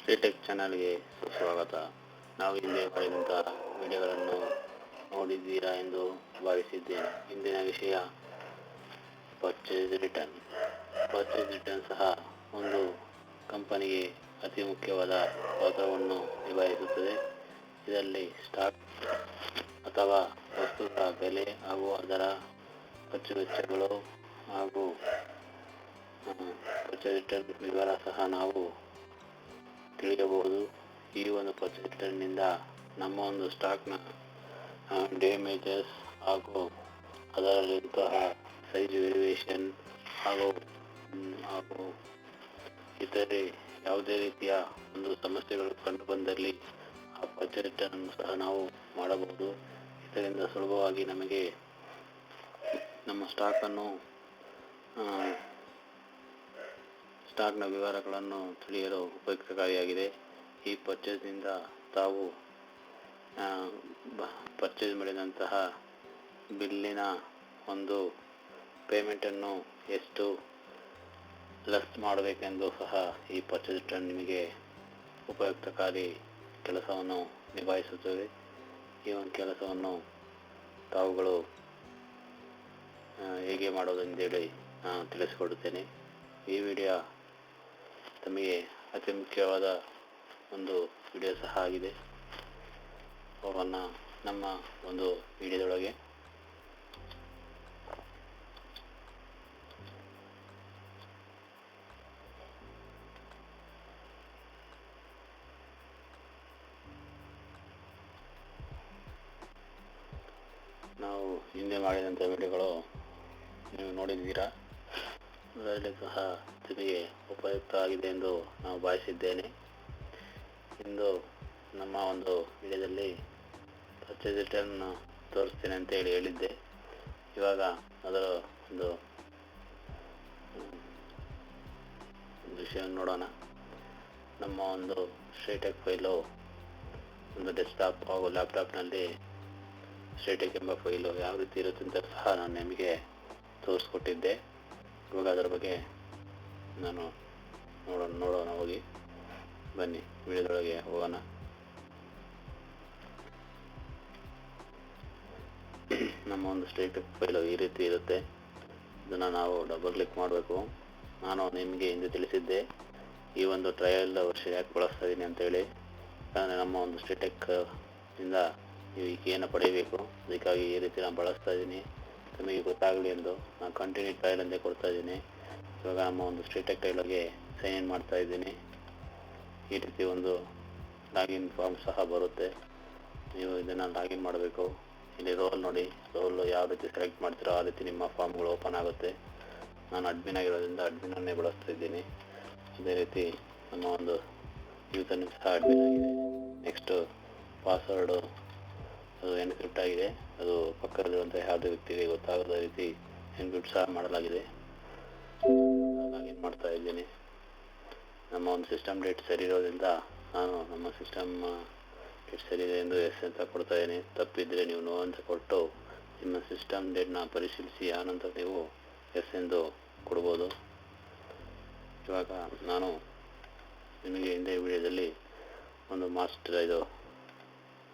ರಿಟೆಕ್ ಚಾನಲ್ಗೆ ಸುಸ್ವಾಗತ. ನಾವು ಹಿಂದೆ ಮಾಡಿದಂತಹ ವಿಡಿಯೋಗಳನ್ನು ನೋಡಿದ್ದೀರಾ ಎಂದು ಭಾವಿಸಿದ್ದೇನೆ. ಇಂದಿನ ವಿಷಯ ಪರ್ಚೇಸ್ ರಿಟರ್ನ್. ಪರ್ಚೇಸ್ ರಿಟರ್ನ್ ಸಹ ಒಂದು ಕಂಪನಿಗೆ ಅತಿ ಮುಖ್ಯವಾದ ಪಾತ್ರವನ್ನು ನಿಭಾಯಿಸುತ್ತದೆ. ಇದರಲ್ಲಿ ಸ್ಟಾಕ್ ಅಥವಾ ವಸ್ತುಗಳ ಬೆಲೆ ಹಾಗೂ ಅದರ ಖರ್ಚು ವೆಚ್ಚಗಳು ಹಾಗೂ ಪರ್ಚೇಸ್ ರಿಟರ್ನ್ ವಿವರ ಸಹ ನಾವು ತಿಳಿಯಬಹುದು. ಈ ಒಂದು ಪರ್ಚೇಸ್ ರಿಟರ್ನ್ನಿಂದ ನಮ್ಮ ಒಂದು ಸ್ಟಾಕ್ನ ಡ್ಯಾಮೇಜಸ್ ಹಾಗೂ ಅದರಲ್ಲಿಂತಹ ಸೈಜ್ ವೇರಿಯೇಷನ್ ಹಾಗೂ ಇತರೆ ಯಾವುದೇ ರೀತಿಯ ಒಂದು ಸಮಸ್ಯೆಗಳು ಕಂಡು ಬಂದಲ್ಲಿ ಆ ಪರ್ಚೇಸ್ ರಿಟರ್ನ್ ಸಹ ನಾವು ಮಾಡಬಹುದು. ಇದರಿಂದ ಸುಲಭವಾಗಿ ನಮಗೆ ನಮ್ಮ ಸ್ಟಾಕ್ನ ವಿವರಗಳನ್ನು ತಿಳಿಯಲು ಉಪಯುಕ್ತಕಾರಿಯಾಗಿದೆ. ಈ ಪರ್ಚೇಸ್ನಿಂದ ತಾವು ಪರ್ಚೇಸ್ ಮಾಡಿದಂತಹ ಬಿಲ್ಲಿನ ಒಂದು ಪೇಮೆಂಟನ್ನು ಎಷ್ಟು ಲೆಸ್ ಮಾಡಬೇಕೆಂದು ಸಹ ಈ ಪರ್ಚೇಸ್ ರಿಟರ್ನ್ ನಿಮಗೆ ಉಪಯುಕ್ತಕಾರಿ ಕೆಲಸವನ್ನು ನಿಭಾಯಿಸುತ್ತದೆ. ಈ ಒಂದು ಕೆಲಸವನ್ನು ತಾವುಗಳು ಹೇಗೆ ಮಾಡೋದೆಂದೇಳಿ ನಾನು ತಿಳಿಸಿಕೊಡುತ್ತೇನೆ. ಈ ವಿಡಿಯೋ ತಮಗೆ ಅತಿ ಮುಖ್ಯವಾದ ಒಂದು ವಿಡಿಯೋ ಸಹ ಆಗಿದೆ. ಹೋಗೋಣ ನಮ್ಮ ಒಂದು ವಿಡಿಯೋದೊಳಗೆ. ನಾವು ಹಿಂದೆ ಮಾಡಿದಂಥ ವಿಡಿಯೋಗಳು ನೀವು ನೋಡಿದ್ದೀರಾ. ಅದರಲ್ಲಿ ಸಹ ನಿಮಗೆ ಉಪಯುಕ್ತ ಆಗಿದೆ ಎಂದು ನಾವು ಭಾವಿಸಿದ್ದೇನೆ. ಇಂದು ನಮ್ಮ ಒಂದು ವಿಡಿಯೋದಲ್ಲಿ ಪರ್ಚೇಸ್ ರಿಟರ್ನ್ ತೋರಿಸ್ತೇನೆ ಅಂತ ಹೇಳಿದ್ದೆ. ಇವಾಗ ಅದರ ಒಂದು ವಿಷಯವನ್ನು ನೋಡೋಣ. ನಮ್ಮ ಒಂದು ಸ್ಟ್ರೇಟೆಕ್ ಫೈಲು ಒಂದು ಡೆಸ್ಕ್ಟಾಪ್ ಹಾಗೂ ಲ್ಯಾಪ್ಟಾಪ್ನಲ್ಲಿ ಸ್ಟ್ರೇಟೆಕ್ ಎಂಬ ಫೈಲು ಯಾವ ರೀತಿ ಇರುತ್ತೆ ಅಂತ ಸಹ ನಾನು ನಿಮಗೆ ತೋರಿಸ್ಕೊಟ್ಟಿದ್ದೆ. ಇವಾಗ ಅದರ ಬಗ್ಗೆ ನಾನು ನೋಡೋಣ ಹೋಗಿ. ಬನ್ನಿ ವಿಡಿಯೋದೊಳಗೆ ಹೋಗೋಣ. ನಮ್ಮ ಒಂದು ಸ್ಟ್ರೇಟೆಕ್ ಫೈಲು ಈ ರೀತಿ ಇರುತ್ತೆ. ಇದನ್ನು ನಾವು ಡಬಲ್ ಕ್ಲಿಕ್ ಮಾಡಬೇಕು. ನಾನು ನಿಮಗೆ ಹಿಂದೆ ತಿಳಿಸಿದ್ದೆ ಈ ಒಂದು ಟ್ರಯಲ್ ವರ್ಷನ್ ಯಾಕೆ ಬಳಸ್ತಾ ಇದ್ದೀನಿ ಅಂತೇಳಿ. ಯಾಕಂದರೆ ನಮ್ಮ ಒಂದು ಸ್ಟ್ರೇಟೆಕ್ ಇಂದ ನೀವು ಏನು ಪಡೆಯಬೇಕು, ಅದಕ್ಕಾಗಿ ಈ ರೀತಿ ನಾನು ಬಳಸ್ತಾ ಇದ್ದೀನಿ ನಿಮಗೆ ಗೊತ್ತಾಗಲಿ ಎಂದು ನಾನು ಕಂಟಿನ್ಯೂ ಟ್ರಯಲ್ ಎಂದೇ ಕೊಡ್ತಾ ಇದ್ದೀನಿ. ಇವಾಗ ನಮ್ಮ ಒಂದು ಸ್ಟ್ರೇಟೆಕ್ ಟ್ರಯಲ್ಗೆ ಸೈನ್ ಇನ್ ಮಾಡ್ತಾ ಇದ್ದೀನಿ. ಈ ರೀತಿ ಒಂದು ಲಾಗಿನ್ ಫಾರ್ಮ್ ಸಹ ಬರುತ್ತೆ. ನೀವು ಇದನ್ನು ಲಾಗಿನ್ ಮಾಡಬೇಕು. ಇಲ್ಲಿ ರೋಲ್ ನೋಡಿ, ರೋಲ್ ಯಾವ ರೀತಿ ಸೆಲೆಕ್ಟ್ ಮಾಡ್ತೀರೋ ಆ ರೀತಿ ನಿಮ್ಮ ಫಾರ್ಮ್ಗಳು ಓಪನ್ ಆಗುತ್ತೆ. ನಾನು ಅಡ್ಮಿನ್ ಆಗಿರೋದ್ರಿಂದ ಅಡ್ಮಿನನ್ನೇ ಬಳಸ್ತಾ ಇದ್ದೀನಿ. ಅದೇ ರೀತಿ ನಮ್ಮ ಒಂದು ಯೂಸರ್ ನೇಮ್ ಸಹ ಅಡ್ಮಿನ್ ಆಗಿದೆ. ನೆಕ್ಸ್ಟು ಪಾಸ್ವರ್ಡು ಅದು ಎನ್ಕ್ರಿಪ್ಟ್ ಆಗಿದೆ. ಅದು ಪಕ್ಕದಲ್ಲಿರುವಂಥ ಯಾವುದೇ ವ್ಯಕ್ತಿಗೆ ಗೊತ್ತಾಗದ ರೀತಿ ಎನ್ಕ್ರಿಪ್ಟ್ ಸಹ ಮಾಡಲಾಗಿದೆ. ಲಾಗಿನ್ ಮಾಡ್ತಾ ಇದ್ದೀನಿ. ನಮ್ಮ ಒಂದು ಸಿಸ್ಟಮ್ ಡೇಟ್ ಸರಿ ಇರೋದ್ರಿಂದ ನಾನು ನಮ್ಮ ಸಿಸ್ಟಮ್ ಡೇಟ್ ಸರಿ ಇದೆ ಎಂದು ಎಸ್ ಅಂತ ಕೊಡ್ತಾ ಇದ್ದೀನಿ. ತಪ್ಪಿದ್ದರೆ ನೀವು ನೋ ಅಂತ ಕೊಟ್ಟು ನಿಮ್ಮ ಸಿಸ್ಟಮ್ ಡೇಟ್ನ ಪರಿಶೀಲಿಸಿ ಆನಂತರ ನೀವು ಎಸ್ ಎಂದು ಕೊಡ್ಬೋದು. ಇವಾಗ ನಾನು ನಿಮಗೆ ಹಿಂದೆ ವಿಡಿಯೋದಲ್ಲಿ ಒಂದು ಇದು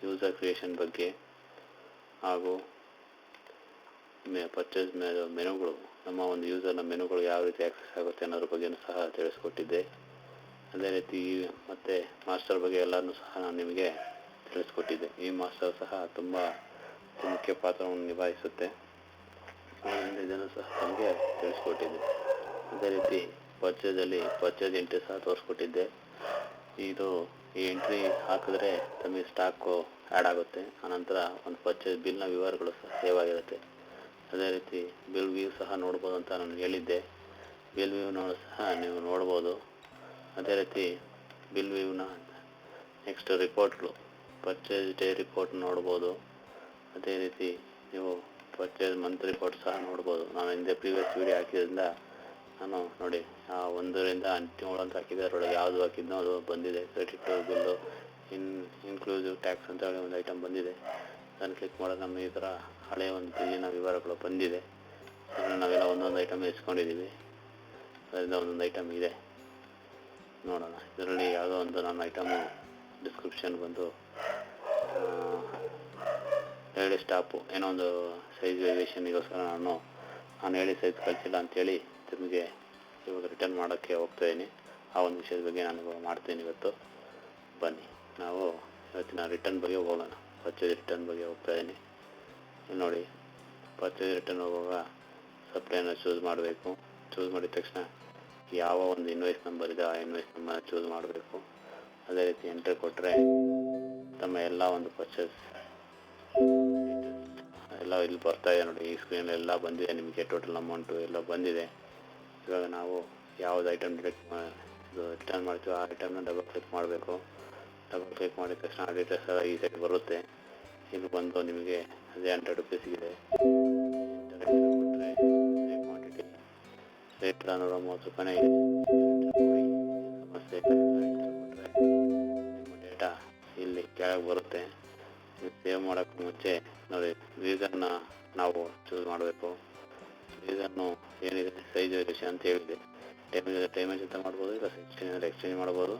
ಯೂಸರ್ ಕ್ರಿಯೇಷನ್ ಬಗ್ಗೆ ಹಾಗೂ ಪರ್ಚೇಸ್ ಮೆನುಗಳು, ನಮ್ಮ ಒಂದು ಯೂಸರ್ನ ಮೆನುಗಳು ಯಾವ ರೀತಿ ಆಕ್ಸೆಸ್ ಆಗುತ್ತೆ ಅನ್ನೋದ್ರ ಬಗ್ಗೆಯೂ ಸಹ ತಿಳಿಸ್ಕೊಟ್ಟಿದ್ದೆ. ಅದೇ ರೀತಿ ಮತ್ತು ಮಾಸ್ಟರ್ ಬಗ್ಗೆ ಎಲ್ಲನೂ ಸಹ ನಾನು ನಿಮಗೆ ತಿಳಿಸ್ಕೊಟ್ಟಿದ್ದೆ. ಈ ಮಾಸ್ಟರ್ ಸಹ ತುಂಬ ಮುಖ್ಯ ಪಾತ್ರವನ್ನು ನಿಭಾಯಿಸುತ್ತೆ. ಇದನ್ನು ಸಹ ನಮಗೆ ತಿಳಿಸ್ಕೊಟ್ಟಿದ್ದೆ. ಅದೇ ರೀತಿ ಪರ್ಚೇಸ್ ಎಂಟ್ರಿ ಸಹ ತೋರಿಸ್ಕೊಟ್ಟಿದ್ದೆ. ಈ ಎಂಟ್ರಿ ಹಾಕಿದ್ರೆ ತಮಗೆ ಸ್ಟಾಕು ಆ್ಯಡ್ ಆಗುತ್ತೆ. ಆನಂತರ ಒಂದು ಪರ್ಚೇಸ್ ಬಿಲ್ನ ವಿವರಗಳು ಸಹ ಸೇವ್ ಆಗಿರುತ್ತೆ. ಅದೇ ರೀತಿ ಬಿಲ್ ವ್ಯೂ ಸಹ ನೋಡ್ಬೋದು ಅಂತ ನಾನು ಹೇಳಿದ್ದೆ. ಬಿಲ್ ವ್ಯೂನ ಸಹ ನೀವು ನೋಡ್ಬೋದು. ಅದೇ ರೀತಿ ಬಿಲ್ ವ್ಯೂನ ನೆಕ್ಸ್ಟ್ ರಿಪೋರ್ಟ್ಗಳು, ಪರ್ಚೇಸ್ ಡೇ ರಿಪೋರ್ಟ್ ನೋಡ್ಬೋದು. ಅದೇ ರೀತಿ ನೀವು ಪರ್ಚೇಸ್ ಮಂತ್ ರಿಪೋರ್ಟ್ ಸಹ ನೋಡ್ಬೋದು. ನಾನು ಹಿಂದೆ ಪ್ರೀವಿಯಸ್ ವಿಡಿಯೋ ಹಾಕಿದ್ರಿಂದ ನಾನು ನೋಡಿ 1ರಿಂದ 17 ಅಂತ ಹಾಕಿದ್ದೆ. ಅದರೊಳಗೆ ಯಾವುದು ಹಾಕಿದ್ನೋ ಅದು ಬಂದಿದೆ. ಕ್ರೆಡಿಟ್ ಬಿಲ್ಲು ಇನ್ಕ್ಲೂಸಿವ್ ಟ್ಯಾಕ್ಸ್ ಅಂತ ಹೇಳಿ ಒಂದು ಐಟಮ್ ಬಂದಿದೆ. ಅದನ್ನು ಕ್ಲಿಕ್ ಮಾಡೋದು ನಮ್ಮ ಈ ಥರ ಹಳೆಯ ಒಂದು ಬಿಲ್ಲಿನ ವಿವರಗಳು ಬಂದಿದೆ. ಅದನ್ನು ನಾವೆಲ್ಲ ಒಂದೊಂದು ಐಟಮ್ ಇಸ್ಕೊಂಡಿದ್ದೀವಿ. ಅದರಿಂದ ಒಂದೊಂದು ಐಟಮ್ ಇದೆ. ನೋಡೋಣ. ಇದರಲ್ಲಿ ಯಾವುದೋ ಒಂದು ನನ್ನ ಐಟಮು ಡಿಸ್ಕ್ರಿಪ್ಷನ್ ಬಂದು ಹೇಳಿ ಸ್ಟಾಪು ಏನೋ ಒಂದು ಸೈಜ್ ವೇರಿಯೇಷನ್ಗೋಸ್ಕರ ನಾನು ಹೇಳಿ ಸೈಜ್ ಕಳಿಸಿಲ್ಲ ಅಂಥೇಳಿ ನಿಮಗೆ ಇವಾಗ ರಿಟರ್ನ್ ಮಾಡೋಕ್ಕೆ ಹೋಗ್ತಾಯಿದ್ದೀನಿ. ಆ ಒಂದು ವಿಷಯದ ಬಗ್ಗೆ ನಾನು ಇವಾಗ ಮಾಡ್ತೀನಿ ಇವತ್ತು. ಬನ್ನಿ ನಾವು ಇವತ್ತಿನ ರಿಟರ್ನ್ ಬಗ್ಗೆ ಹೋಗೋಣ. ಪರ್ಚೇಸ್ ರಿಟರ್ನ್ ಬಗ್ಗೆ ಹೋಗ್ತಾಯಿದ್ದೀನಿ. ಇಲ್ಲಿ ನೋಡಿ, ಪರ್ಚೇಸ್ ರಿಟರ್ನ್ ಹೋಗುವಾಗ ಸಪ್ಲೈನ ಚೂಸ್ ಮಾಡಬೇಕು. ಚೂಸ್ ಮಾಡಿದ ತಕ್ಷಣ ಯಾವ ಒಂದು ಇನ್ವಾಯ್ಸ್ ನಂಬರ್ ಇದೆ ಆ ಇನ್ವಾಯ್ಸ್ ನಂಬರ್ನ ಚೂಸ್ ಮಾಡಬೇಕು. ಅದೇ ರೀತಿ ಎಂಟ್ರಿ ಕೊಟ್ಟರೆ ತಮ್ಮ ಎಲ್ಲ ಒಂದು ಪರ್ಚೇಸ್ ಎಲ್ಲ ಇಲ್ಲಿ ಬರ್ತಾ ಇದೆ ನೋಡಿ. ಈ ಸ್ಕ್ರೀನಲ್ಲಿ ಎಲ್ಲ ಬಂದಿದೆ, ನಿಮಗೆ ಟೋಟಲ್ ಅಮೌಂಟು ಎಲ್ಲ ಬಂದಿದೆ. ಇವಾಗ ನಾವು ಯಾವ್ದು ಐಟಮ್ ರಿಟರ್ನ್ ಮಾಡ್ತೀವೋ ಆ ಐಟಮ್ನ ಡಬಲ್ ಕ್ಲಿಕ್ ಮಾಡಬೇಕು. ಡಬಲ್ ಕ್ಲಿಕ್ ಮಾಡಿದ ತಕ್ಷಣ ಡೀಟೇಲ್ಸ್ ಎಲ್ಲ ಈ ಸೈಡ್ ಬರುತ್ತೆ. ಇಲ್ಲಿ ಬಂದು ನಿಮಗೆ ಅದೇ 100 ರೂಪೀಸಿಗಿದೆ. ಕ್ವಾಂಟಿಟಿ ರೇಟ್ 430 ರೂಪಾಯಿ ಇದೆ. ಸಮಸ್ಯೆ ಕೊಟ್ಟರೆ ನಿಮ್ಮ ಡೇಟಾ ಇಲ್ಲಿ ಕೆಳಗೆ ಬರುತ್ತೆ. ಸೇವ್ ಮಾಡೋಕ್ಕೆ ಮುಂಚೆ ನೋಡಿ, ರೀಸನ್ನ ನಾವು ಚೂಸ್ ಮಾಡಬೇಕು. ರೀಸನ್ನು ಏನಿದೆ, ಸೈಜ್ ವೇರಿಯೇಷನ್ ಅಂತ ಹೇಳಿದೆ. ಟೈಮೇಜ್ ಅಂತ ಮಾಡ್ಬೋದು, ಇಲ್ಲ ಎಕ್ಸ್ಚೇಂಜ್ ಮಾಡ್ಬೋದು.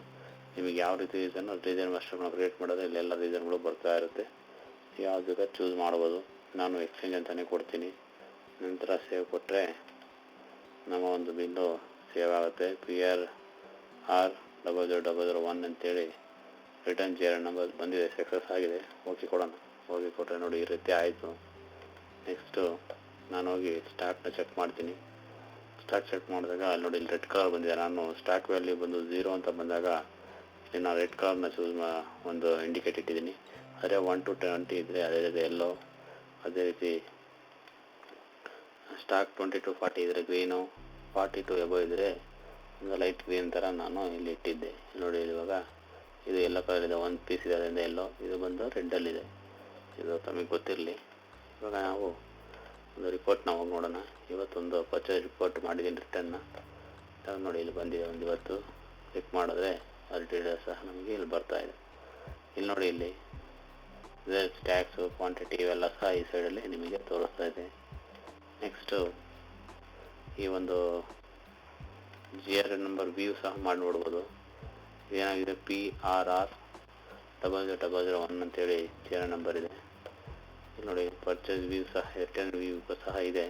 ನಿಮಗೆ ಯಾವ ರೀತಿ ರೀಸನ್ ಮಾಸ್ಟರ್ನ ಕ್ರಿಯೇಟ್ ಮಾಡೋದು, ಇಲ್ಲೆಲ್ಲ ರೀಸನ್ಗಳು ಬರ್ತಾ ಇರುತ್ತೆ. ಯಾವ್ದು ಬೇಕಾದ್ರೆ ಚೂಸ್ ಮಾಡ್ಬೋದು. ನಾನು ಎಕ್ಸ್ಚೇಂಜ್ ಅಂತಲೇ ಕೊಡ್ತೀನಿ. ನಂತರ ಸೇವ್ ಕೊಟ್ಟರೆ ನಮ್ಮ ಒಂದು ಬಿಲ್ಲು ಸೇವ್ ಆಗುತ್ತೆ. PRR00001 ಅಂತೇಳಿ ರಿಟರ್ನ್ JR ನಂಬರ್ ಬಂದಿದೆ, ಸಕ್ಸಸ್ ಆಗಿದೆ. ಓಕೆ ಕೊಡೋಣ. ಓಕೆ ಕೊಟ್ಟರೆ ನೋಡಿ ಈ ರೀತಿ ಆಯಿತು. ನೆಕ್ಸ್ಟು ನಾನು ಹೋಗಿ ಸ್ಟಾಕ್ನ ಚೆಕ್ ಮಾಡ್ತೀನಿ. ಸ್ಟಾಕ್ ಚೆಕ್ ಮಾಡಿದಾಗ ಅಲ್ಲಿ ನೋಡಿ ಇಲ್ಲಿ ರೆಡ್ ಕಲರ್ ಬಂದಿದೆ. ನಾನು ಸ್ಟಾಕ್ ವ್ಯಾಲ್ಯೂ ಬಂದು 0 ಅಂತ ಬಂದಾಗ ಇಲ್ಲಿ ನಾನು ರೆಡ್ ಕಲರ್ನ ಚೂಸ್ ಒಂದು ಇಂಡಿಕೇಟ್ ಇಟ್ಟಿದ್ದೀನಿ. ಅದೇ 1 to 20 ಇದ್ದರೆ ಅದೇ ರೀತಿ ಎಲ್ಲೋ, ಅದೇ ರೀತಿ ಸ್ಟಾಕ್ 20 to 40 ಇದ್ದರೆ ಗ್ರೀನು, 40 to ಎಬೋ ಇದ್ದರೆ ಒಂದು ಲೈಟ್ ಗ್ರೀನ್ ಥರ ನಾನು ಇಲ್ಲಿ ಇಟ್ಟಿದ್ದೆ. ನೋಡಿ ಇವಾಗ ಇದು ಎಲ್ಲೋ ಕಲರ್ ಇದೆ, ಒಂದು ಪೀಸ್ ಇದೆ, ಅದರಿಂದ ಎಲ್ಲೋ. ಇದು ಬಂದು ರೆಡ್ಡಲ್ಲಿದೆ. ಇದು ತಮಗೆ ಗೊತ್ತಿರಲಿ. ಇವಾಗ ನಾವು ಒಂದು ರಿಪೋರ್ಟ್ನ ಹೋಗಿ ನೋಡೋಣ. ಇವತ್ತೊಂದು ಪರ್ಚೇಸ್ ರಿಪೋರ್ಟ್ ಮಾಡಿದ್ದೀನಿ ರಿಟರ್ನ್ನ. ನೋಡಿ ಇಲ್ಲಿ ಬಂದಿದೆ ಒಂದು. ಇವತ್ತು ಕ್ಲಿಕ್ ಮಾಡಿದ್ರೆ ಅದ್ರ ಡೀಟೇಲ್ಸ್ ಸಹ ನಮಗೆ ಇಲ್ಲಿ ಬರ್ತಾ ಇದೆ. ಇಲ್ಲಿ ನೋಡಿ, ಇಲ್ಲಿ ಟ್ಯಾಕ್ಸು, ಕ್ವಾಂಟಿಟಿ ಇವೆಲ್ಲ ಸಹ ಈ ಸೈಡಲ್ಲಿ ನಿಮಗೆ ತೋರಿಸ್ತಾ ಇದೆ. ನೆಕ್ಸ್ಟು ಈ ಒಂದು JR ನಂಬರ್ ವ್ಯೂ ಸಹ ಮಾಡಿ ನೋಡ್ಬೋದು. ಏನಾಗಿದೆ, PRR00001 ಅಂತೇಳಿ JR ನಂಬರ್ ಇದೆ. ಇಲ್ಲಿ ನೋಡಿ, ಪರ್ಚೇಸ್ ವ್ಯೂ ಸಹ, ರಿಟರ್ನ್ ವ್ಯೂ ಸಹ ಇದೆ.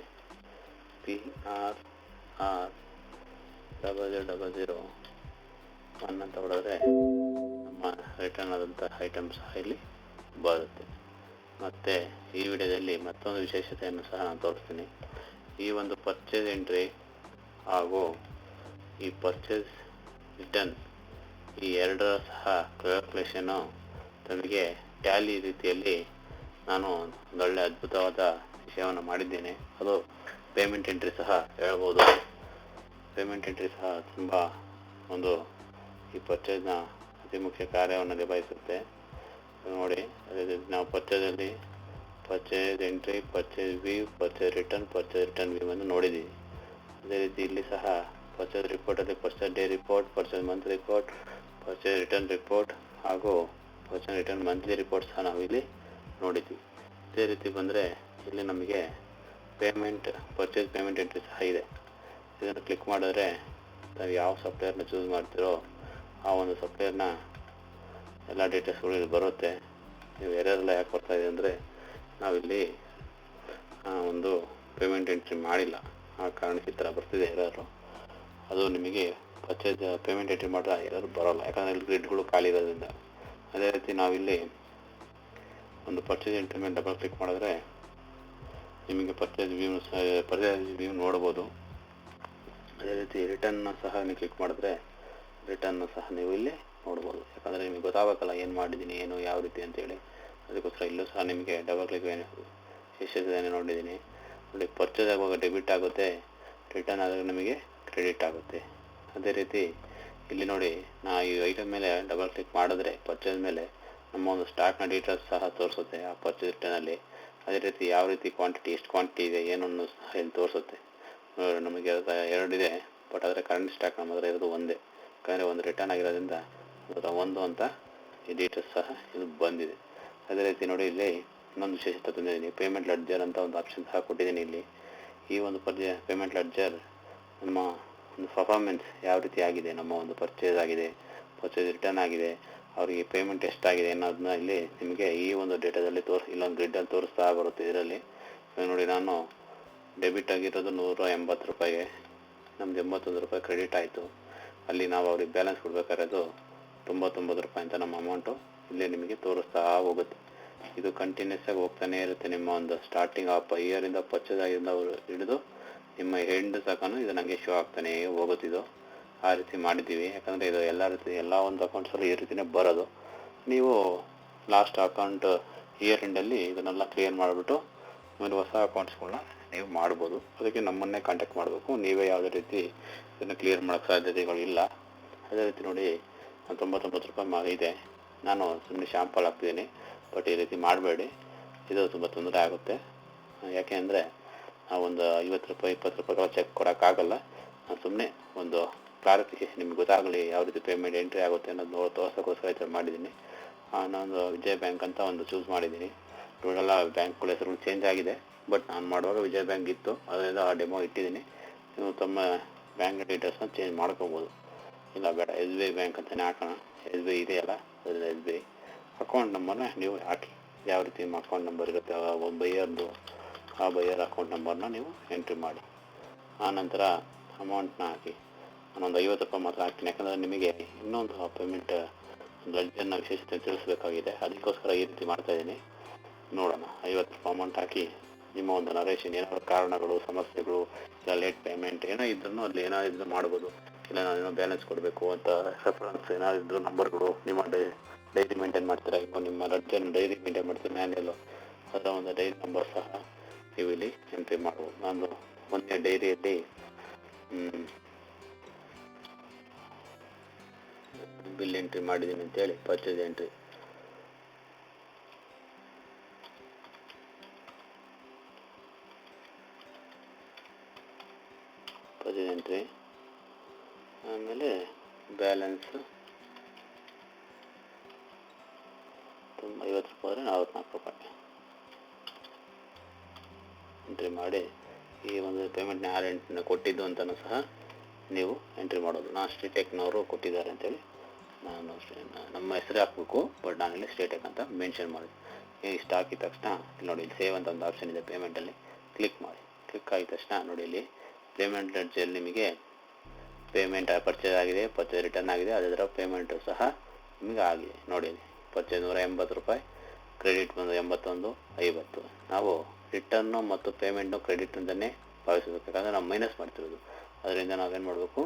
PRR00001 ಅಂತ ಹೊಡೆದ್ರೆ ನಮ್ಮ ರಿಟರ್ನ್ ಆದಂಥ ಐಟಮ್ ಸಹ ಇಲ್ಲಿ ಬರುತ್ತೆ. ಮತ್ತು ಈ ವಿಡಿಯೋದಲ್ಲಿ ಮತ್ತೊಂದು ವಿಶೇಷತೆಯನ್ನು ಸಹ ನಾನು ತೋರಿಸ್ತೀನಿ. ಈ ಒಂದು ಪರ್ಚೇಸ್ ಎಂಟ್ರಿ ಹಾಗೂ ಈ ಪರ್ಚೇಸ್ ರಿಟರ್ನ್ ಈ ಎರಡರ ಸಹ ಕ್ಯಾಲ್ಕುಲೇಷನ್ನು ತಮಗೆ ಟ್ಯಾಲಿ ರೀತಿಯಲ್ಲಿ ನಾನು ಒಂದೊಳ್ಳೆ ಅದ್ಭುತವಾದ ವಿಷಯವನ್ನು ಮಾಡಿದ್ದೇನೆ. ಅದು ಪೇಮೆಂಟ್ ಎಂಟ್ರಿ ಸಹ ಹೇಳ್ಬೋದು. ಪೇಮೆಂಟ್ ಎಂಟ್ರಿ ಸಹ ತುಂಬ ಒಂದು ಈ ಪರ್ಚೇಸ್ನ ಅತಿ ಮುಖ್ಯ ಕಾರ್ಯವನ್ನು ನಿಭಾಯಿಸುತ್ತೆ. ನೋಡಿ, ಅದೇ ರೀತಿ ನಾವು ಪರ್ಚೇಸಲ್ಲಿ purchase entry, purchase view, purchase return view ಅನ್ನು ನೋಡಿದ್ದೀವಿ. ಅದೇ ರೀತಿ ಇಲ್ಲಿ ಸಹ ಪರ್ಚೇಸ್ ರಿಪೋರ್ಟಲ್ಲಿ purchase day report, purchase month report, purchase return report ಹಾಗೂ ಪರ್ಚೇಸ್ ರಿಟರ್ನ್ ಮಂತ್ಲಿ ರಿಪೋರ್ಟ್ ಸಹ ನಾವು ಇಲ್ಲಿ ನೋಡಿದ್ದೀವಿ. ಇದೇ ರೀತಿ ಬಂದರೆ ಇಲ್ಲಿ ನಮಗೆ ಪರ್ಚೇಸ್ ಪೇಮೆಂಟ್ ಎಂಟ್ರಿ ಸಹ ಇದೆ. ಇದನ್ನು ಕ್ಲಿಕ್ ಮಾಡಿದ್ರೆ ನಾವು ಯಾವ ಸಾಫ್ಟ್ವೇರ್ನ ಚೂಸ್ ಮಾಡ್ತೀರೋ ಆ ಒಂದು ಸಾಫ್ಟ್ವೇರ್ನ ಎಲ್ಲ ಡೀಟೇಲ್ಸ್ಗಳು ಇಲ್ಲಿ ಬರುತ್ತೆ. ನೀವು ಎರರೆಲ್ಲ ಯಾಕೆ ಬರ್ತಾ ಇದೆ ಅಂದರೆ ನಾವಿಲ್ಲಿ ಒಂದು ಪೇಮೆಂಟ್ ಎಂಟ್ರಿ ಮಾಡಿಲ್ಲ, ಆ ಕಾರಣಕ್ಕೆ ಈ ಥರ ಬರ್ತಿದೆ ಎರರು. ಅದು ನಿಮಗೆ ಪರ್ಚೇಸ್ ಪೇಮೆಂಟ್ ಎಂಟ್ರಿ ಮಾಡಿದ್ರೆ ಎರರು ಬರೋಲ್ಲ, ಯಾಕಂದರೆ ಇಲ್ಲಿ ಗ್ರಿಡ್ಗಳು ಖಾಲಿ ಇರೋದ್ರಿಂದ. ಅದೇ ರೀತಿ ನಾವಿಲ್ಲಿ ಒಂದು ಪರ್ಚೇಸ್ ಎಂಟ್ರಿ ಮೇಲೆ ಡಬಲ್ ಕ್ಲಿಕ್ ಮಾಡಿದ್ರೆ ನಿಮಗೆ ಪರ್ಚೇಸ್ ವ್ಯೂ ನೋಡ್ಬೋದು. ಅದೇ ರೀತಿ ರಿಟರ್ನ್ನ ಸಹ ನೀವು ಕ್ಲಿಕ್ ಮಾಡಿದ್ರೆ ರಿಟರ್ನ್ ಸಹ ನೀವು ಇಲ್ಲಿ ನೋಡ್ಬೋದು. ಯಾಕಂದರೆ ನಿಮಗೆ ಗೊತ್ತಾಗಬೇಕಲ್ಲ ಏನು ಮಾಡಿದ್ದೀನಿ, ಏನು ಯಾವ ರೀತಿ ಅಂತೇಳಿ. ಅದಕ್ಕೋಸ್ಕರ ಇಲ್ಲೂ ಸಹ ನಿಮಗೆ ಡಬಲ್ ಕ್ಲಿಕ್ ಎಷ್ಟಿದೆ ನೋಡಿದ್ದೀನಿ. ನೋಡಿ, ಪರ್ಚೇಸ್ ಆಗುವಾಗ ಡೆಬಿಟ್ ಆಗುತ್ತೆ, ರಿಟರ್ನ್ ಆದಾಗ ನಮಗೆ ಕ್ರೆಡಿಟ್ ಆಗುತ್ತೆ. ಅದೇ ರೀತಿ ಇಲ್ಲಿ ನೋಡಿ, ನಾ ಈ ಐಟಮ್ ಮೇಲೆ ಡಬಲ್ ಕ್ಲಿಕ್ ಮಾಡಿದ್ರೆ ಪರ್ಚೇಸ್ ಮೇಲೆ ನಮ್ಮ ಒಂದು ಸ್ಟಾಕ್ನ ಡೀಟೇಲ್ಸ್ ಸಹ ತೋರಿಸುತ್ತೆ ಆ ಪರ್ಚೇಸ್ ರಿಟರ್ನಲ್ಲಿ. ಅದೇ ರೀತಿ ಯಾವ ರೀತಿ ಕ್ವಾಂಟಿಟಿ, ಎಷ್ಟು ಕ್ವಾಂಟಿಟಿ ಇದೆ ಏನನ್ನು ಸಹ ಇಲ್ಲಿ ತೋರಿಸುತ್ತೆ. ನಮಗೆ ಎರಡಿದೆ, ಬಟ್ ಆದರೆ ಕರೆಂಟ್ ಸ್ಟಾಕ್ ನಮ್ಮ ಹತ್ರ ಇರೋದು ಒಂದೇ. ಯಾಕಂದರೆ ಒಂದು ರಿಟರ್ನ್ ಆಗಿರೋದ್ರಿಂದ ಒಂದು ಅಂತ ಈ ಡೀಟೇಲ್ಸ್ ಸಹ ಇದು ಬಂದಿದೆ. ಅದೇ ರೀತಿ ನೋಡಿ, ಇಲ್ಲಿ ಇನ್ನೊಂದು ವಿಶೇಷತೆ ತಂದಿದ್ದೀನಿ. ಪೇಮೆಂಟ್ ಲೆಡ್ಜರ್ ಅಂತ ಒಂದು ಆಪ್ಷನ್ ಸಹ ಕೊಟ್ಟಿದ್ದೀನಿ ಇಲ್ಲಿ. ಈ ಒಂದು ಪೇಮೆಂಟ್ ಲೆಡ್ಜರ್ ನಮ್ಮ ಒಂದು ಪರ್ಫಾರ್ಮೆನ್ಸ್ ಯಾವ ರೀತಿ ಆಗಿದೆ, ನಮ್ಮ ಒಂದು ಪರ್ಚೇಸ್ ಆಗಿದೆ, ಪರ್ಚೇಸ್ ರಿಟರ್ನ್ ಆಗಿದೆ, ಅವರಿಗೆ ಪೇಮೆಂಟ್ ಎಷ್ಟಾಗಿದೆ ಅನ್ನೋದನ್ನ ಇಲ್ಲಿ ನಿಮಗೆ ಈ ಒಂದು ಡೇಟಾದಲ್ಲಿ ಇಲ್ಲೊಂದು ಗ್ರಿಡ್ಡಲ್ಲಿ ತೋರಿಸ್ತಾ ಬರುತ್ತೆ. ಇದರಲ್ಲಿ ನೋಡಿ, ನಾನು ಡೆಬಿಟ್ ಆಗಿರೋದು 180 ರೂಪಾಯಿಗೆ, ನಮ್ದು 81 ರೂಪಾಯಿ ಕ್ರೆಡಿಟ್ ಆಯಿತು. ಅಲ್ಲಿ ನಾವು ಅವ್ರಿಗೆ ಬ್ಯಾಲೆನ್ಸ್ ಕೊಡ್ಬೇಕಾದ್ರೆ ಅದು 99 ರೂಪಾಯಿ ಅಂತ ನಮ್ಮ ಅಮೌಂಟು ಇಲ್ಲಿ ನಿಮಗೆ ತೋರಿಸ್ತಾ ಹೋಗುತ್ತೆ. ಇದು ಕಂಟಿನ್ಯೂಸ್ ಆಗಿ ಹೋಗ್ತಾನೆ ಇರುತ್ತೆ. ನಿಮ್ಮ ಒಂದು ಸ್ಟಾರ್ಟಿಂಗ್ ಆಫ್ ಇಯರಿಂದ ಪರ್ಚೇಸ್ ಆಗಿಂದ ಅವರು ಹಿಡಿದು ನಿಮ್ಮ ಎಂಡ್ ತನಕ ಇದು ನನಗೆ ಶೋ ಆಗ್ತಾನೆ ಹೋಗುತ್ತಿದ್ದು. ಆ ರೀತಿ ಮಾಡಿದ್ದೀವಿ. ಯಾಕಂದರೆ ಇದು ಎಲ್ಲ ಒಂದು ಅಕೌಂಟ್ಸಲ್ಲಿ ಈ ರೀತಿಯೇ ಬರೋದು. ನೀವು ಲಾಸ್ಟ್ ಅಕೌಂಟ್ ಇಯರ್ ಎಂಡಲ್ಲಿ ಇದನ್ನೆಲ್ಲ ಕ್ಲಿಯರ್ ಮಾಡಿಬಿಟ್ಟು ಆಮೇಲೆ ಹೊಸ ಅಕೌಂಟ್ಸ್ಗಳನ್ನ ನೀವು ಮಾಡ್ಬೋದು. ಅದಕ್ಕೆ ನಮ್ಮನ್ನೇ ಕಾಂಟ್ಯಾಕ್ಟ್ ಮಾಡಬೇಕು. ನೀವೇ ಯಾವುದೇ ರೀತಿ ಇದನ್ನು ಕ್ಲಿಯರ್ ಮಾಡೋಕ್ಕೆ ಸಾಧ್ಯತೆಗಳಿಲ್ಲ. ಅದೇ ರೀತಿ ನೋಡಿ, 99 ರೂಪಾಯಿ ಇದೆ. ನಾನು ಸುಮ್ಮನೆ ಶಾಂಪಲ್ ಹಾಕ್ತಿದ್ದೀನಿ. ಬಟ್ ಈ ರೀತಿ ಮಾಡಬೇಡಿ, ಇದು ತುಂಬ ತೊಂದರೆ ಆಗುತ್ತೆ. ಯಾಕೆ ಅಂದರೆ ಒಂದು 50 ರೂಪಾಯಿ 20 ರೂಪಾಯಿ ಚೆಕ್ ಕೊಡೋಕ್ಕಾಗಲ್ಲ. ನಾನು ಸುಮ್ಮನೆ ಒಂದು ಕ್ಲಾರಿಫಿಕೇಶನ್ ನಿಮ್ಗೆ ಗೊತ್ತಾಗಲಿ ಯಾವ ರೀತಿ ಪೇಮೆಂಟ್ ಎಂಟ್ರಿ ಆಗುತ್ತೆ ಅನ್ನೋದು ತೋರ್ಸೋಕ್ಕೋಸ್ಕರ ಈ ಥರ ಮಾಡಿದ್ದೀನಿ. ನಾನೊಂದು ವಿಜಯ ಬ್ಯಾಂಕ್ ಅಂತ ಒಂದು ಚೂಸ್ ಮಾಡಿದ್ದೀನಿ. ಇವಾಗೆಲ್ಲ ಬ್ಯಾಂಕ್ಗಳ ಹೆಸರುಗಳು ಚೇಂಜ್ ಆಗಿದೆ. ಬಟ್ ನಾನು ಮಾಡುವಾಗ ವಿಜಯ ಬ್ಯಾಂಕ್ ಇತ್ತು, ಅದರಿಂದ ಆ ಡೆಮೋ ಇಟ್ಟಿದ್ದೀನಿ. ನೀವು ತಮ್ಮ ಬ್ಯಾಂಕ್ ಡೀಟೇಲ್ಸ್ನ ಚೇಂಜ್ ಮಾಡ್ಕೋಬೋದು. ಇಲ್ಲ ಬೇಡ, SBI ಬ್ಯಾಂಕ್ ಅಂತಲೇ ಹಾಕೋಣ. SBI ಇದೆಯಲ್ಲ, ಅದರಿಂದ SBI ಅಕೌಂಟ್ ನಂಬರ್ನ ನೀವು ಹಾಕಿ. ಯಾವ ರೀತಿ ನಿಮ್ಮ ಅಕೌಂಟ್ ನಂಬರ್ ಇರುತ್ತೆ ಒಂದು ಬೈಯರ್ದು, ಆ ಬೈಯರ್ ಅಕೌಂಟ್ ನಂಬರ್ನ ನೀವು ಎಂಟ್ರಿ ಮಾಡಿ. ಆನಂತರ ಅಮೌಂಟ್ನ ಹಾಕಿ. ನಾನೊಂದು 50 ರೂಪಾಯಿ ಮಾತ್ರ ಹಾಕ್ತೀನಿ. ಯಾಕಂದರೆ ನಿಮಗೆ ಇನ್ನೊಂದು ಪೇಮೆಂಟ್ ಲೆಡ್ಜರ್ನ ವಿಶೇಷತೆ ತಿಳಿಸ್ಬೇಕಾಗಿದೆ. ಅದಕ್ಕೋಸ್ಕರ ಈ ರೀತಿ ಮಾಡ್ತಾಯಿದ್ದೀನಿ. ನೋಡೋಣ, 50 ರೂಪಾಯಿ ಅಮೌಂಟ್ ಹಾಕಿ ನಿಮ್ಮ ಒಂದು ನರೇಶನ್ ಏನಾದರೂ ಕಾರಣಗಳು, ಸಮಸ್ಯೆಗಳು, ಇಲ್ಲ ಲೇಟ್ ಪೇಮೆಂಟ್ ಏನೋ ಇದ್ರೂ ಅಲ್ಲಿ ಏನಾದರೂ ಮಾಡ್ಬೋದು. ಇಲ್ಲ ನಾನೇನೋ ಬ್ಯಾಲೆನ್ಸ್ ಕೊಡಬೇಕು ಅಂತ ರೆಫರೆನ್ಸ್ ಏನಾದರೂ ನಂಬರ್ಗಳು, ನಿಮ್ಮ ಡೈರಿ ಮೇಂಟೈನ್ ಮಾಡ್ತೀರಾ, ಈಗ ನಿಮ್ಮ ಲೆಡ್ಜರ್ ಡೈರಿ ಮೇಂಟೈನ್ ಮಾಡ್ತೀರಾ ಮ್ಯಾನ್ಯಲ್ಲು, ಅದರ ಒಂದು ಡೈರಿ ನಂಬರ್ ಸಹ ನೀವು ಇಲ್ಲಿ ಎಂಟ್ರಿ ಮಾಡ್ಬೋದು. ನಾನು ಮೊನ್ನೆ ಡೈರಿಯಲ್ಲಿ ಬಿಲ್ ಎಂಟ್ರಿ ಮಾಡಿದ್ದೀನಿ ಅಂತೇಳಿ ಪರ್ಚೇಸ್ ಎಂಟ್ರಿ ಆಮೇಲೆ ಬ್ಯಾಲೆನ್ಸ್ 50 ರೂಪಾಯಿ 44 ರೂಪಾಯಿ ಎಂಟ್ರಿ ಮಾಡಿ ಈ ಒಂದು ಪೇಮೆಂಟ್ನ ಯಾರು ಕೊಟ್ಟಿದ್ದು ಅಂತಲೂ ಸಹ ನೀವು ಎಂಟ್ರಿ ಮಾಡೋದು. ನಾನು ಸ್ಟೇಟೆಕ್ನವರು ಕೊಟ್ಟಿದ್ದಾರೆ ಅಂತೇಳಿ ನಾನು ನಮ್ಮ ಹೆಸರೇ ಹಾಕಬೇಕು. ಬಟ್ ನಾನಿಲ್ಲಿ ಸ್ಟೇಟೆಕ್ ಅಂತ ಮೆನ್ಷನ್ ಮಾಡಿ ಇಷ್ಟು ಹಾಕಿದ ತಕ್ಷಣ ಇಲ್ಲಿ ನೋಡಿ, ಇಲ್ಲಿ ಸೇವ್ ಅಂತ ಒಂದು ಆಪ್ಷನ್ ಇದೆ. ಪೇಮೆಂಟಲ್ಲಿ ಕ್ಲಿಕ್ ಮಾಡಿ. ಕ್ಲಿಕ್ ಆಗಿದ ತಕ್ಷಣ ನೋಡಿ, ಇಲ್ಲಿ ಪೇಮೆಂಟ್ ಲೆಡ್ಜರ್ ನಿಮಗೆ ಪೇಮೆಂಟ್ ಪರ್ಚೇಸ್ ಆಗಿದೆ, ಪರ್ಚೇಸ್ ರಿಟರ್ನ್ ಆಗಿದೆ, ಅದರ ಪೇಮೆಂಟು ಸಹ ನಿಮಗೆ ಆಗಿದೆ. ನೋಡಿ, ಪರ್ಚೇಸ್ 180 ರೂಪಾಯಿ, ಕ್ರೆಡಿಟ್ ಬಂದು 81.50. ನಾವು ರಿಟರ್ನು ಮತ್ತು ಪೇಮೆಂಟ್ನು ಕ್ರೆಡಿಟ್ ಅಂತಲೇ ಭಾವಿಸಬೇಕು. ಯಾಕಂದರೆ ನಾವು ಮೈನಸ್ ಮಾಡ್ತಿರೋದು. ಅದರಿಂದ ನಾವೇನು ಮಾಡಬೇಕು,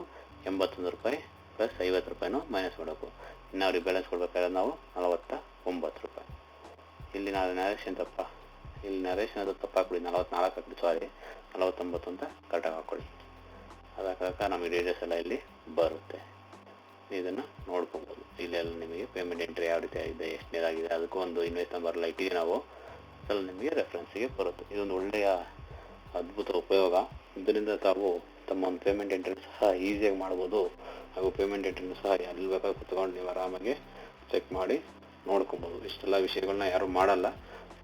81 ರೂಪಾಯಿ ಪ್ಲಸ್ 50 ರೂಪಾಯಿನೂ ಮೈನಸ್ ಮಾಡಬೇಕು. ಇನ್ನು ಅವ್ರಿಗೆ ಬ್ಯಾಲೆನ್ಸ್ ಕೊಡಬೇಕಾದ್ರೆ ನಾವು 49 ರೂಪಾಯಿ. ಇಲ್ಲಿ ನಾವು ನರೇಶನ್ ಅದು ತಪ್ಪ ಹಾಕ್ಬಿಡಿ, 44 ಹಾಕ್ಬಿಡಿ, ಸಾರಿ 49 ಅಂತ ಕರೆಕ್ಟಾಗಿ ಹಾಕ್ಕೊಳ್ಳಿ. ಅದಕ್ಕೆ ನಮಗೆ ಡೀಟೇಲ್ಸ್ ಎಲ್ಲ ಇಲ್ಲಿ ಬರುತ್ತೆ. ಇದನ್ನು ನೋಡ್ಕೊಬೋದು. ಇಲ್ಲೆಲ್ಲ ನಿಮಗೆ ಪೇಮೆಂಟ್ ಎಂಟ್ರಿ ಯಾವ ರೀತಿ ಆಗಿದೆ, ಎಷ್ಟನೇದಾಗಿದೆ, ಅದಕ್ಕೂ ಒಂದು ಇನ್ವೆಸ್ಟ್ ನಂಬರ್ ಎಲ್ಲ ಇಟ್ಟಿದ್ದೀವಿ ನಾವು. ಅದೆಲ್ಲ ನಿಮಗೆ ರೆಫರೆನ್ಸಿಗೆ ಬರುತ್ತೆ. ಇದೊಂದು ಒಳ್ಳೆಯ ಅದ್ಭುತ ಉಪಯೋಗ. ಇದರಿಂದ ತಾವು ತಮ್ಮ ಒಂದು ಪೇಮೆಂಟ್ ಎಂಟ್ರಿ ಸಹ ಈಸಿಯಾಗಿ ಮಾಡ್ಬೋದು. ಹಾಗೂ ಪೇಮೆಂಟ್ ಎಂಟ್ರಿನೂ ಸಹ ಎಲ್ಲಿ ಬೇಕಾದ್ರೂ ಕುತ್ಕೊಂಡು ನೀವು ಆರಾಮಾಗಿ ಚೆಕ್ ಮಾಡಿ ನೋಡ್ಕೊಬೋದು. ಇಷ್ಟೆಲ್ಲ ವಿಷಯಗಳನ್ನ ಯಾರೂ ಮಾಡಲ್ಲ,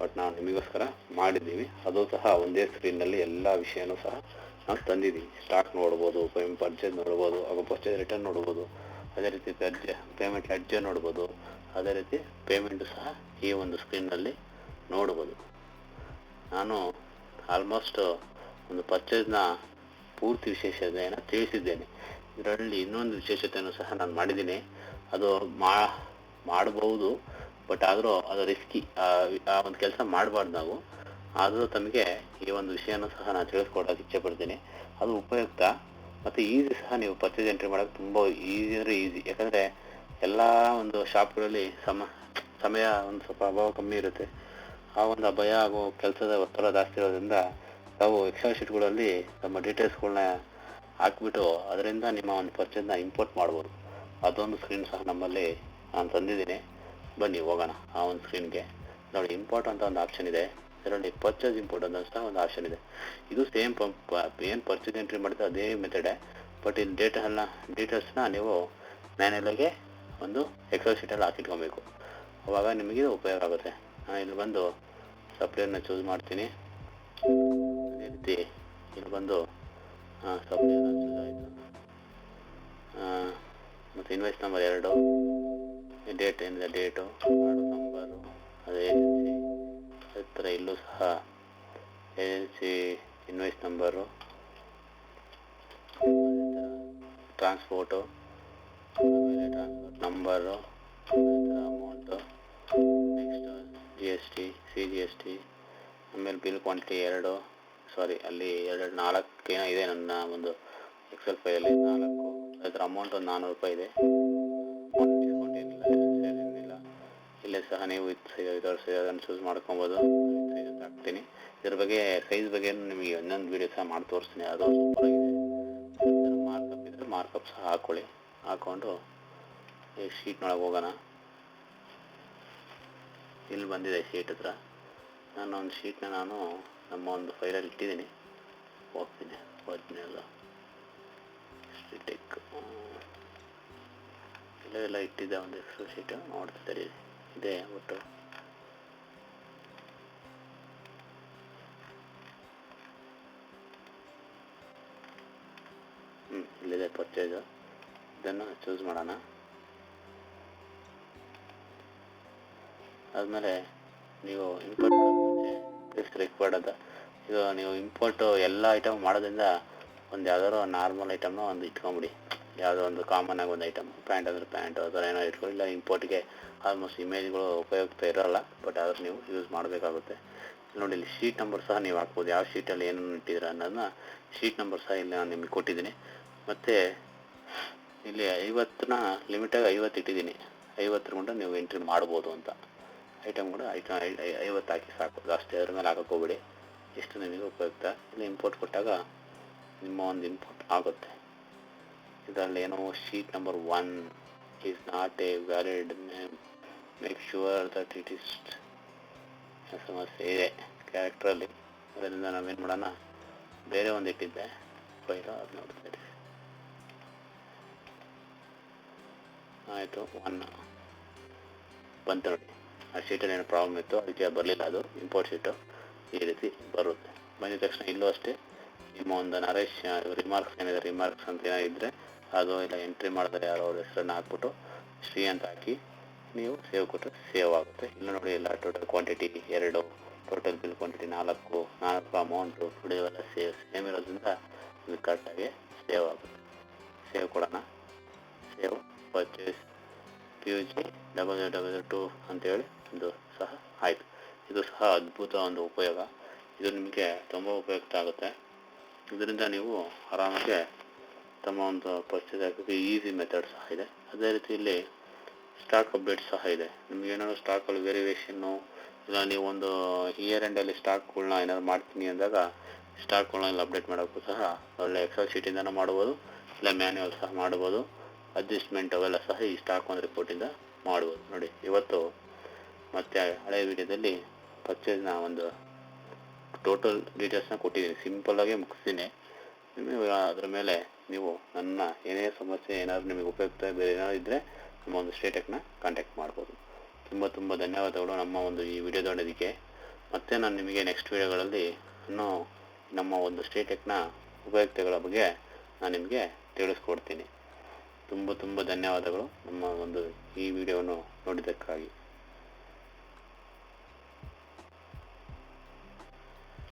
ಬಟ್ ನಾವು ನಿಮಗೋಸ್ಕರ ಮಾಡಿದ್ದೀವಿ. ಅದು ಸಹ ಒಂದೇ ಸ್ಕ್ರೀನ್ನಲ್ಲಿ ಎಲ್ಲ ವಿಷಯನೂ ಸಹ ನಾವು ತಂದಿದ್ದೀವಿ. ಸ್ಟಾಕ್ ನೋಡ್ಬೋದು, ಪರ್ಚೇಸ್ ನೋಡ್ಬೋದು, ಹಾಗೂ ಪರ್ಚೇಸ್ ರಿಟರ್ನ್ ನೋಡ್ಬೋದು, ಅದೇ ರೀತಿ ಪೇಮೆಂಟ್ ಲೆಡ್ಜರ್ ನೋಡ್ಬೋದು, ಅದೇ ರೀತಿ ಪೇಮೆಂಟು ಸಹ ಈ ಒಂದು ಸ್ಕ್ರೀನ್ನಲ್ಲಿ ನೋಡ್ಬೋದು. ನಾನು ಆಲ್ಮೋಸ್ಟ್ ಒಂದು ಪರ್ಚೇಸ್ನ ಪೂರ್ತಿ ವಿಶೇಷತೆಯನ್ನು ತಿಳಿಸಿದ್ದೇನೆ. ಇದರಲ್ಲಿ ಇನ್ನೊಂದು ವಿಶೇಷತೆಯನ್ನು ಸಹ ನಾನು ಮಾಡಿದ್ದೀನಿ. ಅದು ಮಾಡಬಹುದು, ಬಟ್ ಆದರೂ ಅದು ರಿಸ್ಕಿ. ಆ ಒಂದು ಕೆಲಸ ಮಾಡಬಾರ್ದು ನಾವು. ಆದರೂ ತಮಗೆ ಈ ಒಂದು ವಿಷಯನೂ ಸಹ ನಾನು ತಿಳಿಸ್ಕೊಡೋಕೆ ಇಚ್ಛೆ ಪಡ್ತೀನಿ. ಅದು ಉಪಯುಕ್ತ ಮತ್ತು ಈಸಿ ಸಹ. ನೀವು ಪರ್ಚೇಸ್ ಎಂಟ್ರಿ ಮಾಡೋಕ್ಕೆ ತುಂಬ ಈಸಿ ಅಂದರೆ ಈಸಿ. ಯಾಕಂದರೆ ಎಲ್ಲ ಒಂದು ಶಾಪ್ಗಳಲ್ಲಿ ಸಮಯ ಒಂದು ಸ್ವಲ್ಪ ಅಭಾವ ಕಮ್ಮಿ ಇರುತ್ತೆ. ಆ ಒಂದು ಭಯ ಹಾಗೂ ಕೆಲಸದ ಒತ್ತಡ ಜಾಸ್ತಿ ಇರೋದ್ರಿಂದ ತಾವು ಎಕ್ಸೆಲ್ ಶೀಟ್ಗಳಲ್ಲಿ ತಮ್ಮ ಡೀಟೇಲ್ಸ್ಗಳನ್ನ ಹಾಕ್ಬಿಟ್ಟು ಅದರಿಂದ ನಿಮ್ಮ ಒಂದು ಪರ್ಚೇಸ್ನ ಇಂಪೋರ್ಟ್ ಮಾಡ್ಬೋದು. ಅದೊಂದು ಸ್ಕ್ರೀನ್ ಸಹ ನಮ್ಮಲ್ಲಿ ನಾನು ತಂದಿದ್ದೀನಿ. ಬನ್ನಿ ಹೋಗೋಣ ಆ ಒಂದು ಸ್ಕ್ರೀನ್ಗೆ. ನೋಡಿ, ಇಂಪೋರ್ಟ್ ಅಂತ ಒಂದು ಆಪ್ಷನ್ ಇದೆ. ಇದರಲ್ಲಿ ಪರ್ಚೇಸ್ ಇಂಪೋರ್ಟ್ ಅಂತ ಸಹ ಒಂದು ಆಪ್ಷನ್ ಇದೆ. ಇದು ಸೇಮ್ ಏನು ಪರ್ಚೇಸ್ ಎಂಟ್ರಿ ಮಾಡಿದ್ರೆ ಅದೇ ಮೆಥಡೆ. ಬಟ್ ಇಲ್ಲಿ ಡೀಟೇಲ್ಸ್ನ ನೀವು ಮ್ಯಾನ್ಯಲಾಗೆ ಒಂದು ಎಕ್ಸೆಲ್ ಶೀಟಲ್ಲಿ ಹಾಕಿಟ್ಕೊಬೇಕು. ಅವಾಗ ನಿಮಗೆ ಉಪಯೋಗ ಆಗುತ್ತೆ. ನಾನು ಇಲ್ಲಿ ಬಂದು ಸಪ್ಲೈಯರ್ನ ಚೂಸ್ ಮಾಡ್ತೀನಿ. ಅದೇ ರೀತಿ ಇಲ್ಲಿ ಬಂದು ಸಪ್ಲೈಯರ್ನ ಚೂಸ್ ಆಯಿತು. ಮತ್ತು ಇನ್ವಾಯ್ಸ್ ನಂಬರ್ 2, ಡೇಟ್ ಏನಿದೆ ಡೇಟು, ನಂಬರು, ಅದು ಏಜೆನ್ಸಿ, ಅದೇ ಥರ ಇಲ್ಲೂ ಸಹ ಏಜೆನ್ಸಿ ಇನ್ವಾಯ್ಸ್ ನಂಬರು, ಟ್ರಾನ್ಸ್ಪೋರ್ಟು, ಆಮೇಲೆ transport number, amount, next GST, CGST, ಆಮೇಲೆ ಬಿಲ್ ಕ್ವಾಂಟಿಟಿ 2, ಅಲ್ಲಿ 4 ಏನೋ ಇದೆ ನನ್ನ ಒಂದು ಎಕ್ಸೆಲ್ ಫೈಲಲ್ಲಿ 4, ಅದರ ಅಮೌಂಟ್ ಒಂದು 400 ರೂಪಾಯಿ ಇದೆ. ಅಮೌಂಟ್ ಡಿಸ್ಕೌಂಟ್ ಏನಿಲ್ಲ, ಏನಿಲ್ಲ. ಇಲ್ಲೇ ಸಹ ನೀವು ಇದರ ಸೈಜನ್ನು ಚೂಸ್ ಮಾಡ್ಕೊಬೋದು. ಸೈಜ್ ಅಂತ ಹಾಕ್ತೀನಿ. ಇದ್ರ ಬಗ್ಗೆ ಸೈಜ್ ಬಗ್ಗೆ ನಿಮಗೆ ಇನ್ನೊಂದು ವೀಡಿಯೋ ಸಹ ಮಾಡಿ ತೋರಿಸ್ತೀನಿ. ಅದು ಸೂಪರ್ ಆಗಿದೆ. ಮಾರ್ಕಪ್ ಇದ್ದರೆ ಮಾರ್ಕಪ್ ಸಹ ಹಾಕ್ಕೊಳ್ಳಿ. ಹಾಕ್ಕೊಂಡು ಈ ಶೀಟ್ನೊಳಗೆ ಹೋಗೋಣ. ಇಲ್ಲಿ ಬಂದಿದೆ ಶೀಟ್ ಹತ್ರ. ನಾನು ಒಂದು ಶೀಟ್ನ ನಮ್ಮ ಒಂದು ಫೈಲಲ್ಲಿ ಇಟ್ಟಿದ್ದೀನಿ. ಹೋಗ್ತೀನಿ ಒರಿಜಿನಲ್ ಸ್ಟೇಟೆಕ್ ಇಲ್ಲೆಲ್ಲ ಇಟ್ಟಿದ್ದೆ ಒಂದು ಎಕ್ಸೆಲ್ ಶೀಟ್ ನೋಡ್ತಿದ್ದಾರೆ. ಇದೆ ಒಟ್ಟು ಇಲ್ಲಿದೆ ಪರ್ಚೇಸು. ಇದನ್ನು ಚೂಸ್ ಮಾಡೋಣ. ಆದಮೇಲೆ ನೀವು ಇಂಪೋರ್ಟ್ ಮುಂಚೆ ಪ್ಲೀಸ್ ರಿಕ್ವೈರ್ಡ್ ಅಂತ ಇದು ನೀವು ಇಂಪೋರ್ಟು ಎಲ್ಲ ಐಟಮ್ ಮಾಡೋದ್ರಿಂದ ಒಂದು ಯಾವ್ದಾದ್ರು ನಾರ್ಮಲ್ ಐಟಮ್ನ ಒಂದು ಇಟ್ಕೊಂಬಿಡಿ. ಯಾವುದೋ ಒಂದು ಕಾಮನ್ ಆಗಿ ಒಂದು ಐಟಮ್, ಪ್ಯಾಂಟ್ ಅಂದರೆ ಪ್ಯಾಂಟು ಆ ಥರ ಏನೋ ಇಟ್ಕೊಳ್ಳಿ. ಇಲ್ಲ ಇಂಪೋರ್ಟ್ಗೆ ಆಲ್ಮೋಸ್ಟ್ ಇಮೇಜ್ಗಳು ಉಪಯುಕ್ತ ಇರೋಲ್ಲ, ಬಟ್ ಆದರೂ ನೀವು ಯೂಸ್ ಮಾಡಬೇಕಾಗುತ್ತೆ. ನೋಡಿ, ಇಲ್ಲಿ ಶೀಟ್ ನಂಬರ್ ಸಹ ನೀವು ಹಾಕ್ಬೋದು. ಯಾವ ಶೀಟಲ್ಲಿ ಏನೇನು ಇಟ್ಟಿದ್ದೀರ ಅನ್ನೋದನ್ನ ಶೀಟ್ ನಂಬರ್ ಸಹ ಇಲ್ಲಿ ನಾನು ನಿಮಗೆ ಕೊಟ್ಟಿದ್ದೀನಿ. ಮತ್ತು ಇಲ್ಲಿ 50ನ ಲಿಮಿಟಾಗಿ 50 ಇಟ್ಟಿದ್ದೀನಿ. 50 ಗಂಟ ನೀವು ಎಂಟ್ರಿ ಮಾಡ್ಬೋದು ಅಂತ. ಐಟಮ್ ಕೂಡ 50 ಹಾಕಿ ಸಾಕು, ಜಾಸ್ತಿ ಅದ್ರ ಮೇಲೆ ಹಾಕಕ್ಕೆ ಹೋಗ್ಬೇಡಿ. ಎಷ್ಟು ನಿಮಗೆ ಉಪಯುಕ್ತ. ಇಲ್ಲಿ ಇಂಪೋರ್ಟ್ ಕೊಟ್ಟಾಗ ನಿಮ್ಮ ಒಂದು ಇಂಪೋರ್ಟ್ ಆಗುತ್ತೆ. ಇದರಲ್ಲಿ ಏನೋ sheet number 1 is not A valid name, make sure that it is ಸಮಸ್ಯೆ ಇದೆ ಕ್ಯಾರೆಕ್ಟ್ರಲ್ಲಿ. ಅದರಿಂದ ನಾವೇನು ಮಾಡೋಣ, ಬೇರೆ ಒಂದು ಇಟ್ಟಿದ್ದೆ ಫೈಲು, ಅದು ನೋಡ್ತೀರಿ. ಆಯಿತು, 1 ಬಂತು ನೋಡಿ. ಆ ಶೀಟಲ್ಲಿ ಏನೋ ಪ್ರಾಬ್ಲಮ್ ಇತ್ತು, ಅದಕ್ಕೆ ಬರಲಿಲ್ಲ. ಅದು ಇಂಪೋರ್ಟ್ ಶೀಟು ಈ ರೀತಿ ಬರುತ್ತೆ. ಬಂದಿದ ತಕ್ಷಣ ಇಲ್ಲೂ ಅಷ್ಟೇ ನಿಮ್ಮ ಒಂದು ನರೇಶ್ ರಿಮಾರ್ಕ್ಸ್ ಏನಿದೆ, ರಿಮಾರ್ಕ್ಸ್ ಅಂತ ಏನಾಗಿದ್ದರೆ ಅದು ಇಲ್ಲ ಎಂಟ್ರಿ ಮಾಡಿದ್ರೆ ಯಾರೋ ಅವ್ರ ಹೆಸರನ್ನು ಹಾಕ್ಬಿಟ್ಟು ಶ್ರೀ ಅಂತ ಹಾಕಿ ನೀವು ಸೇವ್ ಕೊಟ್ಟರೆ ಸೇವ್ ಆಗುತ್ತೆ. ಇಲ್ಲ ನೋಡಿ, ಎಲ್ಲ total quantity 2, total bill quantity 4 amount ಇವೆಲ್ಲ ಸೇಮ್ ಇರೋದ್ರಿಂದ ಇದು ಕರೆಕ್ಟಾಗಿ ಸೇವ್ ಆಗುತ್ತೆ. ಸೇವ್ ಕೊಡೋಣ. ಸೇವ್ ಪರ್ಚೇಸ್ PUG 0002 ಅಂತೇಳಿ ಇದು ಸಹ ಆಯಿತು. ಇದು ಸಹ ಅದ್ಭುತ ಒಂದು ಉಪಯೋಗ. ಇದು ನಿಮಗೆ ತುಂಬ ಉಪಯುಕ್ತ ಆಗುತ್ತೆ. ಇದರಿಂದ ನೀವು ಆರಾಮಾಗಿ ತಮ್ಮ ಒಂದು ಪರ್ಚೇಸ್ ಹಾಕೋಕ್ಕೆ ಈಸಿ ಮೆಥಡ್ ಸಹ ಇದೆ. ಅದೇ ರೀತಿ ಇಲ್ಲಿ ಸ್ಟಾಕ್ ಅಪ್ಡೇಟ್ ಸಹ ಇದೆ. ನಿಮ್ಗೆ ಏನಾದ್ರು ಸ್ಟಾಕಲ್ಲಿ ವೇರಿಯೇಷನ್ನು, ಇಲ್ಲ ನೀವು ಒಂದು ಇಯರ್ ಎಂಡಲ್ಲಿ ಸ್ಟಾಕ್ಗಳನ್ನ ಏನಾದ್ರು ಮಾಡ್ತೀನಿ ಅಂದಾಗ ಸ್ಟಾಕ್ಗಳನ್ನ ಇಲ್ಲಿ ಅಪ್ಡೇಟ್ ಮಾಡೋಕ್ಕೂ ಸಹ ಒಳ್ಳೆ ಎಕ್ಸೆಲ್ ಶೀಟಿಂದನೂ ಮಾಡ್ಬೋದು, ಇಲ್ಲ ಮ್ಯಾನ್ಯುವಲ್ ಸಹ ಮಾಡ್ಬೋದು. ಅಡ್ಜಸ್ಟ್ಮೆಂಟ್ ಅವೆಲ್ಲ ಸಹ ಈ ಸ್ಟಾಕ್ ಒಂದು ರಿಪೋರ್ಟಿಂದ ಮಾಡ್ಬೋದು. ನೋಡಿ, ಇವತ್ತು ಮತ್ತು ಹಳೆ ವಿಡಿಯೋದಲ್ಲಿ ಪರ್ಚೇಸ್ನ ಒಂದು ಟೋಟಲ್ ಡೀಟೇಲ್ಸ್ನ ಕೊಟ್ಟಿದ್ದೀನಿ. ಸಿಂಪಲ್ಲಾಗೆ ಮುಗಿಸ್ತೀನಿ. ನಿಮಗೆ ಅದರ ಮೇಲೆ ನೀವು ನನ್ನ ಏನೇ ಸಮಸ್ಯೆ ಏನಾದರೂ ನಿಮಗೆ ಉಪಯುಕ್ತ ಬೇರೆ ಏನಾದರೂ ಇದ್ದರೆ ನಮ್ಮ ಒಂದು ಸ್ಟೇಟೆಕ್ನ ಕಾಂಟ್ಯಾಕ್ಟ್ ಮಾಡ್ಬೋದು. ತುಂಬ ಧನ್ಯವಾದಗಳು ನಮ್ಮ ಒಂದು ಈ ವಿಡಿಯೋ ನೋಡೋದಕ್ಕೆ. ಮತ್ತು ನಾನು ನಿಮಗೆ ನೆಕ್ಸ್ಟ್ ವಿಡಿಯೋಗಳಲ್ಲಿ ಇನ್ನೂ ನಮ್ಮ ಒಂದು ಸ್ಟೇಟೆಕ್ನ ಉಪಯುಕ್ತಗಳ ಬಗ್ಗೆ ನಾನು ನಿಮಗೆ ತಿಳಿಸ್ಕೊಡ್ತೀನಿ. ತುಂಬ ಧನ್ಯವಾದಗಳು ನಮ್ಮ ಒಂದು ಈ ವಿಡಿಯೋವನ್ನು ನೋಡಿದ್ದಕ್ಕಾಗಿ.